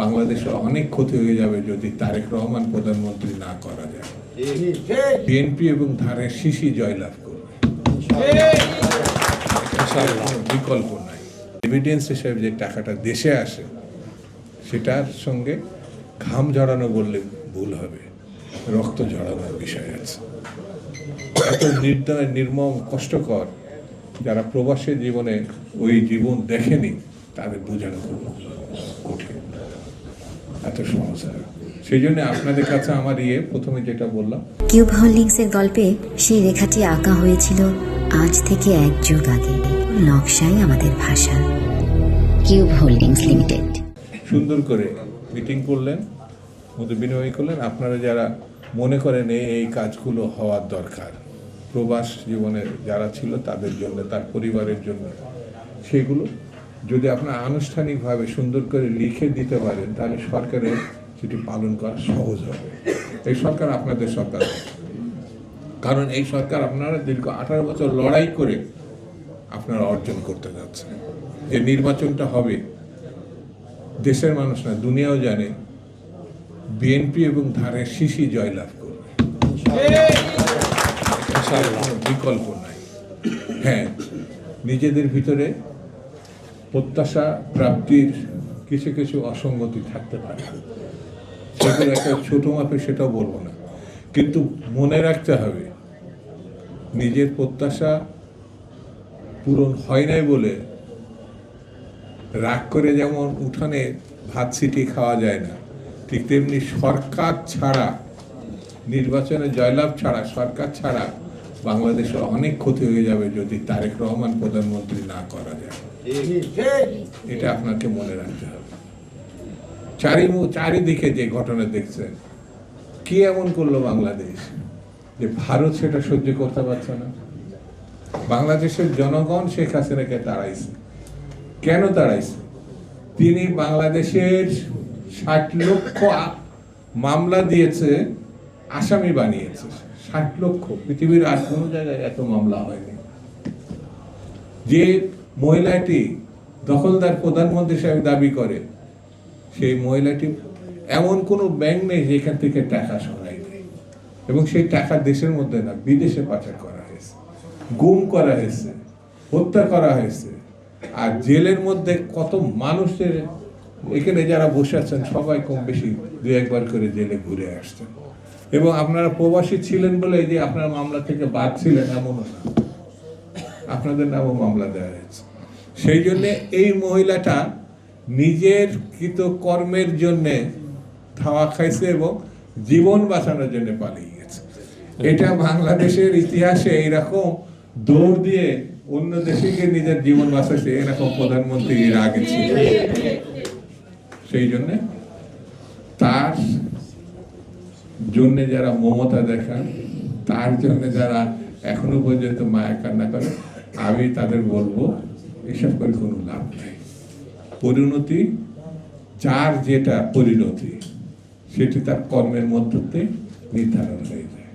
বাংলাদেশের অনেক ক্ষতি হয়ে যাবে যদি তারেক রহমান প্রধানমন্ত্রী না করা যায়। বিএনপি এবং ধানের শীষই জয়লাভ করবে, কোনো বিকল্প নাই। এভিডেন্স হিসেবে যে টাকাটা দেশে আসে সেটার সঙ্গে ঘাম ঝরানো বললে ভুল হবে, রক্ত ঝরানোর বিষয় আছে। এত নির্দয়, নির্মম, কষ্টকর যারা প্রবাসী জীবনে ওই জীবন দেখেনি তাদের বোঝানো খুব কঠিন, এত সমস্যা। সেই জন্য আপনাদের কাছে আমার প্রথমে যেটা বললাম, কিউব হোল্ডিংসের গল্পে সেই রেখাটি আঁকা হয়েছিল আজ থেকে 1 যুগ আগে। নকশাই আমাদের ভাষা। Cube holdings limited. সুন্দর করে মিটিং করলেন, মত বিনিময় করলেন। আপনারা যারা মনে করেন এই কাজগুলো হওয়ার দরকার প্রবাস জীবনে যারা ছিল তাদের জন্য, তার পরিবারের জন্য, সেগুলো যদি আপনারা আনুষ্ঠানিকভাবে সুন্দর করে লিখে দিতে পারেন তাহলে সরকারের সেটি পালন করা সহজ হবে। এই সরকার আপনাদের সরকার, কারণ এই সরকার আপনারা দীর্ঘ 18 বছর লড়াই করে আপনারা অর্জন করতে যাচ্ছেন। যে নির্বাচনটা হবে দেশের মানুষ না দুনিয়াও জানে বিএনপি এবং ধানের শীষই জয়লাভ করবে, কোনো বিকল্প নাই। হ্যাঁ, নিজেদের ভিতরে প্রত্যাশা প্রাপ্তির কিছু কিছু অসঙ্গতি থাকতে পারে, সেগুলো একটা ছোট মাপে সেটাও বলবো না, কিন্তু মনে রাখতে হবে নিজের প্রত্যাশা পূরণ হয় নাই বলে রাগ করে যেমন উঠানে ভাত ছিটি খাওয়া যায় না, ঠিক তেমনি সরকার ছাড়া, নির্বাচনে জয়লাভ ছাড়া, সরকার ছাড়া বাংলাদেশের অনেক ক্ষতি হয়ে যাবে যদি তারেক রহমান প্রধানমন্ত্রী না করা যায়। এটা আপনাকে মনে রাখতে হবে। চারিদিকে যে ঘটনা দেখছেন, কি এমন করলো বাংলাদেশ যে ভারত সেটা সহ্য করতে পারছে না? বাংলাদেশের জনগণ শেখ হাসিনাকে তাড়াইছে। কেন তাড়াইছে? তিনি বাংলাদেশের 60 লক্ষ মামলা দিয়েছে, আসামি বানিয়েছে। 60 লক্ষ, পৃথিবীর আর কোনো জায়গায় এত মামলা হয়নি। যে মহিলাটি দখলদার প্রধানমন্ত্রী সাহেব দাবি করে, সেই মহিলাটি এমন কোনো ব্যাংক নেই যেখান থেকে টাকা সরাই নেই, এবং সেই টাকা দেশের মধ্যে না বিদেশে পাচার করা হয়েছে, গুম করা হয়েছে, হত্যা করা হয়েছে। আর জেলের মধ্যে কত মানুষের, এখানে যারা বসে আছেন সবাই কম বেশি 2-1 বার করে জেলে ঘুরে আসছেন, এবং আপনারা প্রবাসী ছিলেন বলে যে আপনার মামলা থেকে বাদ ছিলেন এমনও না, আপনাদের নামও মামলা দেওয়া হয়েছে। সেই জন্যে এই মহিলাটা নিজের কৃত কর্মের জন্যে ধাওয়া খাইছে এবং জীবন বাঁচানোর জন্য পালিয়ে গেছে। এটা বাংলাদেশের ইতিহাসে এইরকম দৌড় দিয়ে অন্য দেশে গিয়ে নিজের জীবন বাঁচাইছে এরকম প্রধানমন্ত্রী এর আগে ছিল। সেই জন্যে তার জন্য যারা মমতা দেখান, তার জন্য যারা এখনো পর্যন্ত মায়া কান্না করে, আমি তাদের বলবো এসব করে কোনো লাভ নেই। পরিণতি, যার যেটা পরিণতি সেটি তার কর্মের মধ্যে নির্ধারণ হয়ে যায়।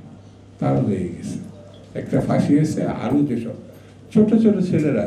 তারও হয়ে গেছে, একটা ফাঁসি হয়েছে। আরো যেসব ছোট ছোট ছেলেরা